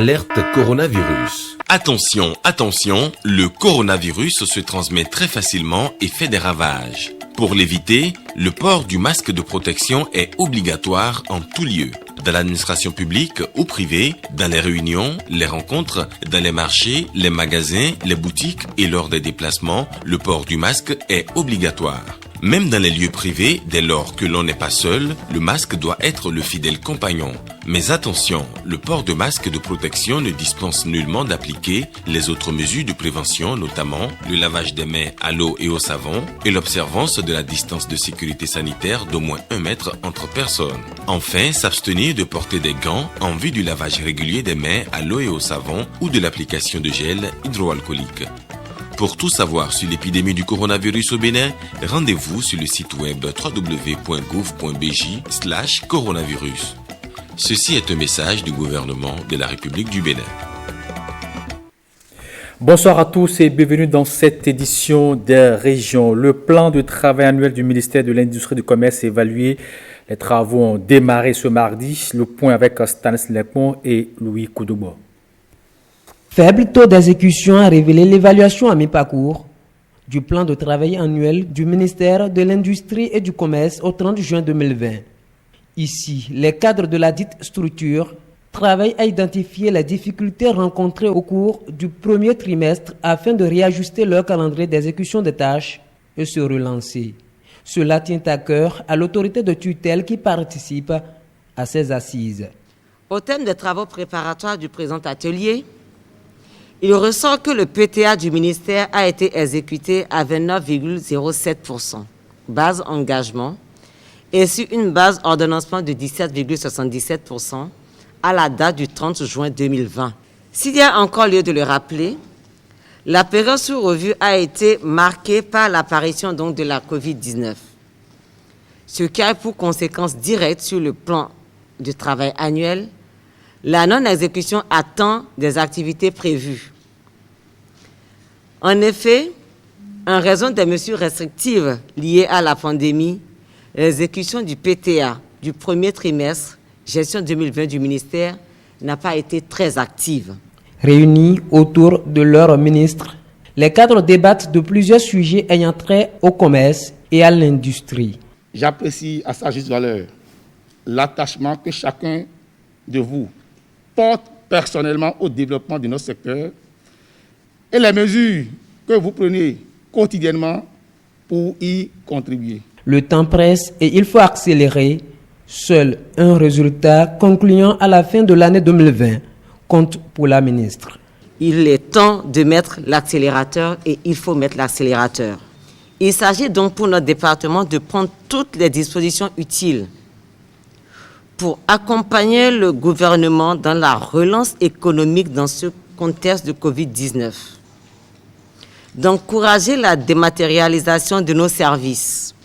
Alerte coronavirus. Attention, attention, le coronavirus se transmet très facilement et fait des ravages. Pour l'éviter, le port du masque de protection est obligatoire en tout lieu. Dans l'administration publique ou privée, dans les réunions, les rencontres, dans les marchés, les magasins, les boutiques et lors des déplacements, le port du masque est obligatoire. Même dans les lieux privés, dès lors que l'on n'est pas seul, le masque doit être le fidèle compagnon. Mais attention, le port de masque de protection ne dispense nullement d'appliquer les autres mesures de prévention, notamment le lavage des mains à l'eau et au savon et l'observance de la distance de sécurité sanitaire d'au moins 1 mètre entre personnes. Enfin, s'abstenir de porter des gants en vue du lavage régulier des mains à l'eau et au savon ou de l'application de gel hydroalcoolique. Pour tout savoir sur l'épidémie du coronavirus au Bénin, rendez-vous sur le site web www.gouv.bj/coronavirus. Ceci est un message du gouvernement de la République du Bénin. Bonsoir à tous et bienvenue dans cette édition des régions. Le plan de travail annuel du ministère de l'Industrie et du Commerce évalué. Les travaux ont démarré ce mardi. Le point avec Stanislas Lepon et Louis Koudoubo. Faible taux d'exécution a révélé l'évaluation à mi-parcours du plan de travail annuel du ministère de l'Industrie et du Commerce au 30 juin 2020. Ici, les cadres de la dite structure travaillent à identifier les difficultés rencontrées au cours du premier trimestre afin de réajuster leur calendrier d'exécution des tâches et se relancer. Cela tient à cœur à l'autorité de tutelle qui participe à ces assises. Au terme des travaux préparatoires du présent atelier, il ressort que le PTA du ministère a été exécuté à 29,07%, base engagement, et sur une base ordonnancement de 17,77% à la date du 30 juin 2020. S'il y a encore lieu de le rappeler, la période sous revue a été marquée par l'apparition donc de la COVID-19, ce qui a pour conséquence directe sur le plan du travail annuel la non-exécution à temps des activités prévues. En effet, en raison des mesures restrictives liées à la pandémie, l'exécution du PTA du premier trimestre, gestion 2020 du ministère, n'a pas été très active. Réunis autour de leur ministre, les cadres débattent de plusieurs sujets ayant trait au commerce et à l'industrie. J'apprécie à sa juste valeur l'attachement que chacun de vous porte personnellement au développement de notre secteur et les mesures que vous prenez quotidiennement pour y contribuer. Le temps presse et il faut accélérer. Seul un résultat concluant à la fin de l'année 2020 compte pour la ministre. Il est temps de mettre l'accélérateur et il faut mettre l'accélérateur. Il s'agit donc pour notre département de prendre toutes les dispositions utiles pour accompagner le gouvernement dans la relance économique dans ce contexte de Covid-19, d'encourager la dématérialisation de nos services,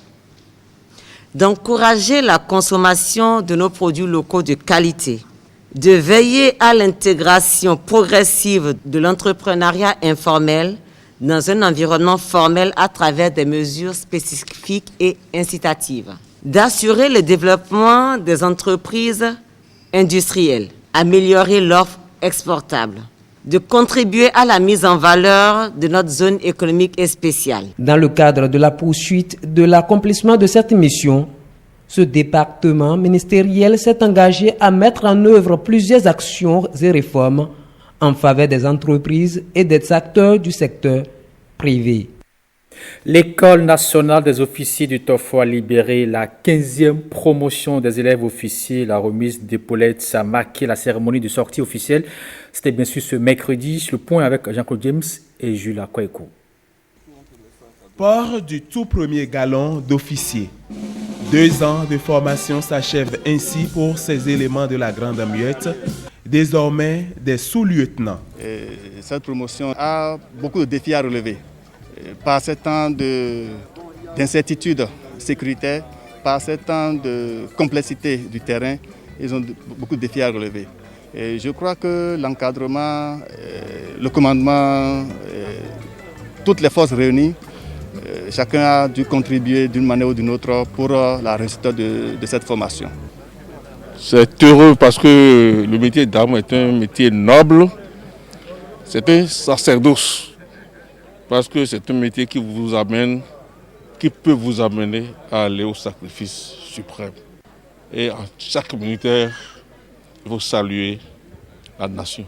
d'encourager la consommation de nos produits locaux de qualité, de veiller à l'intégration progressive de l'entrepreneuriat informel dans un environnement formel à travers des mesures spécifiques et incitatives, d'assurer le développement des entreprises industrielles, améliorer l'offre exportable, de contribuer à la mise en valeur de notre zone économique et spéciale. Dans le cadre de la poursuite de l'accomplissement de cette mission, ce département ministériel s'est engagé à mettre en œuvre plusieurs actions et réformes en faveur des entreprises et des acteurs du secteur privé. L'École nationale des officiers du TOFO a libéré la 15e promotion des élèves officiers. La remise d'épaulettes a marqué la cérémonie de sortie officielle. C'était bien sûr ce mercredi. Le point avec Jean-Claude James et Jules Kouekou. Port du tout premier galon d'officier. 2 ans de formation s'achèvent ainsi pour ces éléments de la Grande Muette, désormais des sous-lieutenants. Cette promotion a beaucoup de défis à relever. Par ces temps d'incertitude sécuritaire, par ces temps de complexité du terrain, ils ont beaucoup de défis à relever. Et je crois que l'encadrement, le commandement, toutes les forces réunies, chacun a dû contribuer d'une manière ou d'une autre pour la réussite de cette formation. C'est heureux parce que le métier d'arme est un métier noble. C'est un sacerdoce. Parce que c'est un métier qui peut vous amener à aller au sacrifice suprême. Et en chaque militaire, il faut saluer la nation.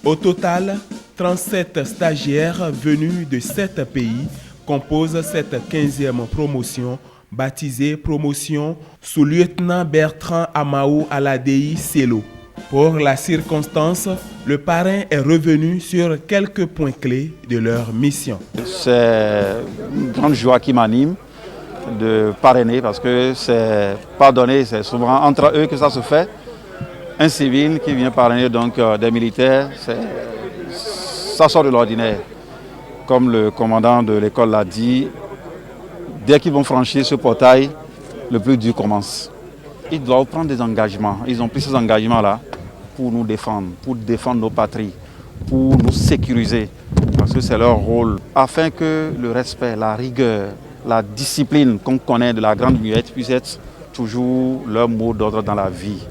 Au total, 37 stagiaires venus de 7 pays composent cette 15e promotion, baptisée promotion sous-lieutenant Bertrand Amaou Aladei Selo. Pour la circonstance, le parrain est revenu sur quelques points clés de leur mission. C'est une grande joie qui m'anime de parrainer parce que c'est pardonner, c'est souvent entre eux que ça se fait. Un civil qui vient parrainer donc des militaires, ça sort de l'ordinaire. Comme le commandant de l'école l'a dit, dès qu'ils vont franchir ce portail, le plus dur commence. Ils doivent prendre des engagements. Ils ont pris ces engagements-là pour nous défendre, pour défendre nos patries, pour nous sécuriser, parce que c'est leur rôle, afin que le respect, la rigueur, la discipline qu'on connaît de la Grande Muette puisse être toujours leur mot d'ordre dans la vie.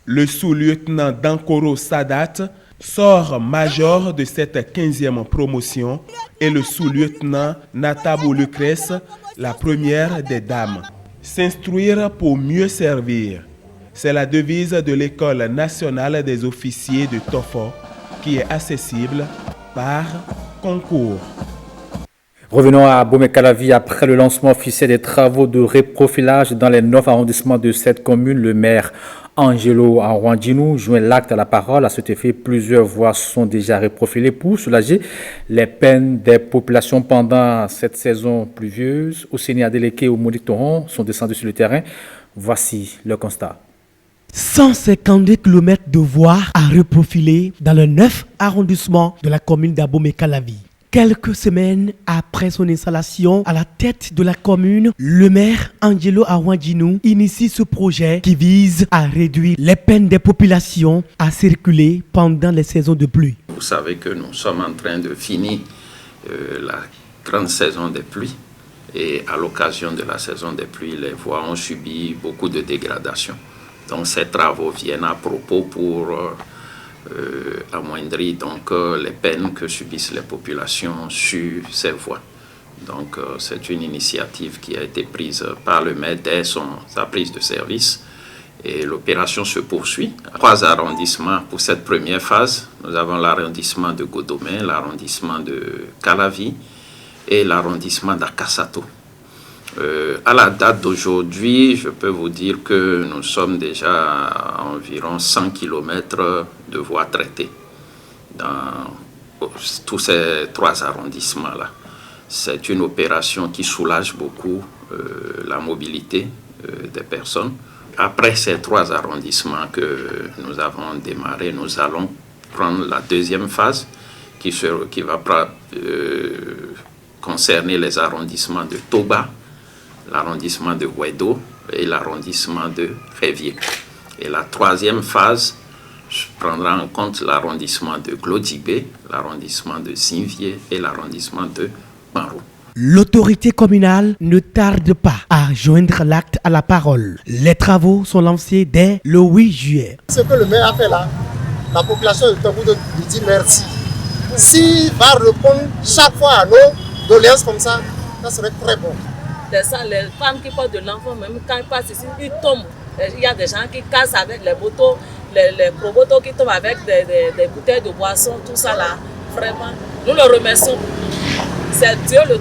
Le sous-lieutenant Dankoro Sadat sort major de cette 15e promotion et le sous-lieutenant Natabo Lecresse, la première des dames. S'instruire pour mieux servir. C'est la devise de l'École nationale des officiers de Tofo qui est accessible par concours. Revenons à Abomey-Calavi. Après le lancement officiel des travaux de reprofilage dans les 9 arrondissements de cette commune, le maire Angelo Arwandinou joint l'acte à la parole. À cet effet, plusieurs voies sont déjà reprofilées pour soulager les peines des populations pendant cette saison pluvieuse. Ousseini Adeleke et Monique Toron sont descendus sur le terrain. Voici le constat. 152 km de voies à reprofiler dans le 9 arrondissement de la commune d'Abomey-Calavi. Quelques semaines après son installation à la tête de la commune, le maire Angelo Arwandinou initie ce projet qui vise à réduire les peines des populations à circuler pendant les saisons de pluie. Vous savez que nous sommes en train de finir la grande saison des pluies et à l'occasion de la saison des pluies, les voies ont subi beaucoup de dégradations. Donc ces travaux viennent à propos pour amoindrir donc, les peines que subissent les populations sur ces voies. Donc c'est une initiative qui a été prise par le maire dès sa prise de service et l'opération se poursuit. 3 arrondissements pour cette première phase. Nous avons l'arrondissement de Godomé, l'arrondissement de Calavi et l'arrondissement d'Akasato. À la date d'aujourd'hui, je peux vous dire que nous sommes déjà à environ 100 km de voies traitées dans tous ces 3 arrondissements-là. C'est une opération qui soulage beaucoup la mobilité des personnes. Après ces 3 arrondissements que nous avons démarré, nous allons prendre la deuxième phase qui va concerner les arrondissements de Toba, l'arrondissement de Ouedo et l'arrondissement de Révier. Et la 3e phase prendra en compte l'arrondissement de Glodibé, l'arrondissement de Zinvier et l'arrondissement de Maro. L'autorité communale ne tarde pas à joindre l'acte à la parole. Les travaux sont lancés dès le 8 juillet. Ce que le maire a fait là, la population de Tombouctou lui dit merci. S'il va répondre chaque fois à nos doléances comme ça serait très bon. Les femmes qui portent de l'enfant, même quand ils passent ici, ils tombent. Il y a des gens qui cassent avec les motos, les promotos qui tombent avec des bouteilles de boisson, tout ça là. Vraiment, nous le remercions. C'est Dieu, le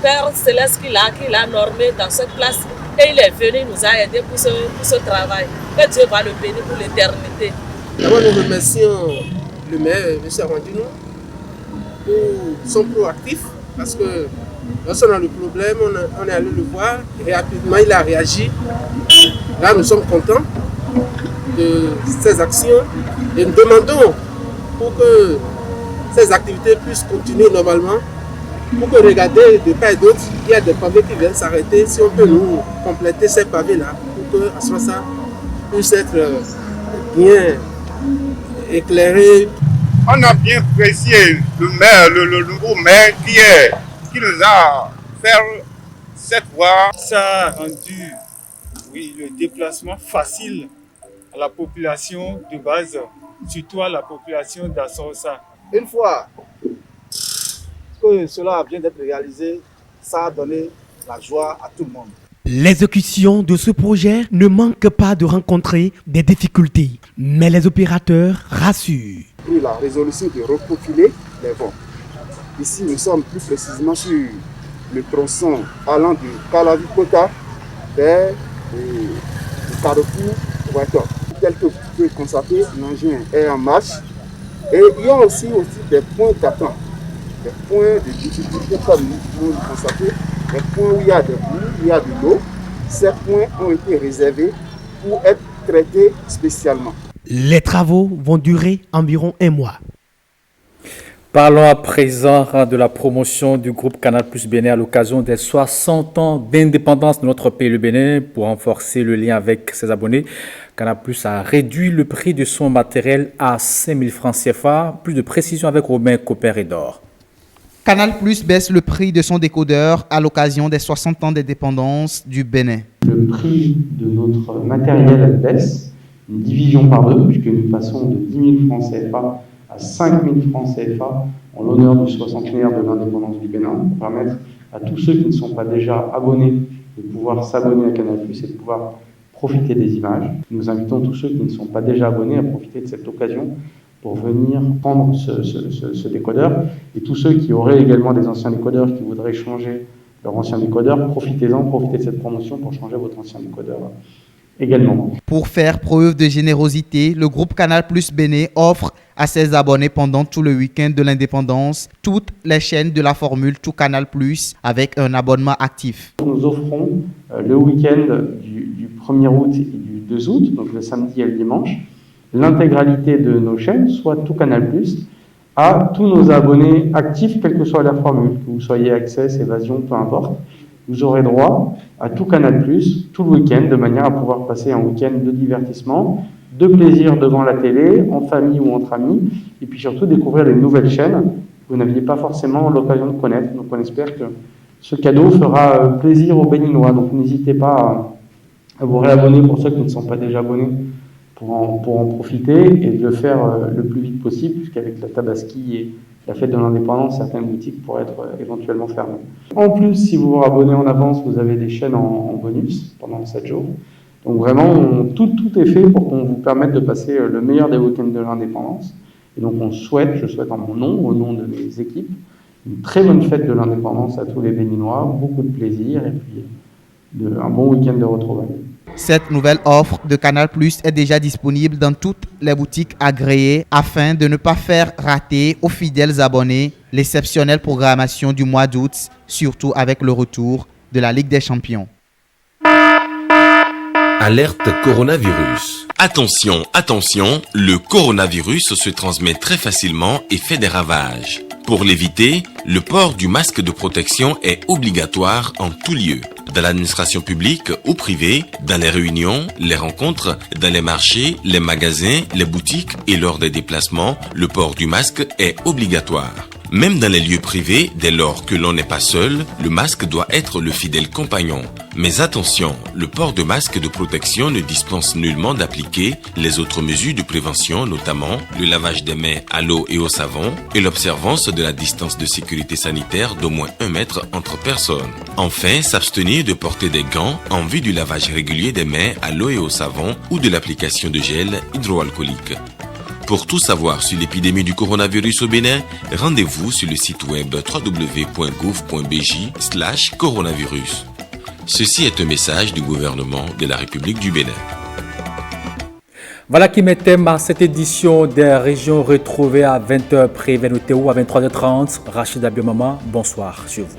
Père Céleste qui l'a normé dans cette place. Et il est venu, nous a aidés pour ce travail. Et Dieu va le bénir pour l'éternité. D'abord, nous remercions le maire, M. Arwandinou, pour son proactif, parce que lorsqu'on a le problème, on est allé le voir et rapidement il a réagi. Là, nous sommes contents de ces actions et nous demandons pour que ces activités puissent continuer normalement, pour que regardez de part et d'autre, il y a des pavés qui viennent s'arrêter. Si on peut nous compléter ces pavés-là, pour que ça puisse être bien éclairé. On a bien apprécié le maire, le nouveau maire qui nous a fait cette voie. Ça a rendu le déplacement facile à la population de base, surtout à la population d'Assorsa. Une fois que cela vient d'être réalisé, ça a donné la joie à tout le monde. L'exécution de ce projet ne manque pas de rencontrer des difficultés, mais les opérateurs rassurent. Pris la résolution de reprofiler les voies. Ici, nous sommes plus précisément sur le tronçon allant du Calavi-Kota vers le carrefour Ouattara. Tel que vous pouvez constater, l'engin est en marche. Et il y a aussi des points d'attente, des points de difficulté comme nous pouvons le constater, des points où il y a des boues, il y a de l'eau. Ces points ont été réservés pour être traités spécialement. Les travaux vont durer environ 1 mois. Parlons à présent de la promotion du groupe Canal+ Bénin à l'occasion des 60 ans d'indépendance de notre pays, le Bénin. Pour renforcer le lien avec ses abonnés, Canal+ a réduit le prix de son matériel à 5 000 francs CFA. Plus de précision avec Romain Copper-Edor. Canal+ baisse le prix de son décodeur à l'occasion des 60 ans d'indépendance du Bénin. Le prix de notre matériel baisse, une division par 2, puisque nous passons de 10 000 francs CFA à 5 000 francs CFA en l'honneur du 60aire de l'indépendance du Bénin, pour permettre à tous ceux qui ne sont pas déjà abonnés de pouvoir s'abonner à Canal+ et de pouvoir profiter des images. Nous invitons tous ceux qui ne sont pas déjà abonnés à profiter de cette occasion pour venir prendre ce décodeur. Et tous ceux qui auraient également des anciens décodeurs qui voudraient changer leur ancien décodeur, profitez-en, profitez de cette promotion pour changer votre ancien décodeur également. Pour faire preuve de générosité, le groupe Canal+ Bénin offre à ses abonnés pendant tout le week-end de l'indépendance toutes les chaînes de la formule Tout Canal+ avec un abonnement actif. Nous offrons le week-end du 1er août et du 2 août, donc le samedi et le dimanche, l'intégralité de nos chaînes, soit Tout Canal+, à tous nos abonnés actifs, quelle que soit la formule, que vous soyez Access, Évasion, peu importe. Vous aurez droit à Tout Canal+, tout le week-end, de manière à pouvoir passer un week-end de divertissement, de plaisir devant la télé, en famille ou entre amis, et puis surtout découvrir des nouvelles chaînes que vous n'aviez pas forcément l'occasion de connaître. Donc on espère que ce cadeau fera plaisir aux Béninois. Donc n'hésitez pas à vous réabonner pour ceux qui ne sont pas déjà abonnés, pour en profiter et de le faire le plus vite possible, puisqu'avec la Tabaski et la fête de l'indépendance, certaines boutiques pourraient être éventuellement fermées. En plus, si vous vous abonnez en avance, vous avez des chaînes en bonus pendant 7 jours. Donc vraiment, tout est fait pour qu'on vous permette de passer le meilleur des week-ends de l'indépendance. Et donc je souhaite en mon nom, au nom de mes équipes, une très bonne fête de l'indépendance à tous les Béninois, beaucoup de plaisir et puis un bon week-end de retrouvailles. Cette nouvelle offre de Canal+ est déjà disponible dans toutes les boutiques agréées afin de ne pas faire rater aux fidèles abonnés l'exceptionnelle programmation du mois d'août, surtout avec le retour de la Ligue des Champions. Alerte coronavirus. Attention, attention, le coronavirus se transmet très facilement et fait des ravages. Pour l'éviter, le port du masque de protection est obligatoire en tout lieu. Dans l'administration publique ou privée, dans les réunions, les rencontres, dans les marchés, les magasins, les boutiques et lors des déplacements, le port du masque est obligatoire. Même dans les lieux privés, dès lors que l'on n'est pas seul, le masque doit être le fidèle compagnon. Mais attention, le port de masque de protection ne dispense nullement d'appliquer les autres mesures de prévention, notamment le lavage des mains à l'eau et au savon et l'observance de la distance de sécurité sanitaire d'au moins 1 mètre entre personnes. Enfin, s'abstenir de porter des gants en vue du lavage régulier des mains à l'eau et au savon ou de l'application de gel hydroalcoolique. Pour tout savoir sur l'épidémie du coronavirus au Bénin, rendez-vous sur le site web www.gouv.bj/coronavirus. Ceci est un message du gouvernement de la République du Bénin. Voilà qui met thème à cette édition des régions retrouvées à 20h près Vénutéo à 23h30. Rachid Abiomama, bonsoir sur vous.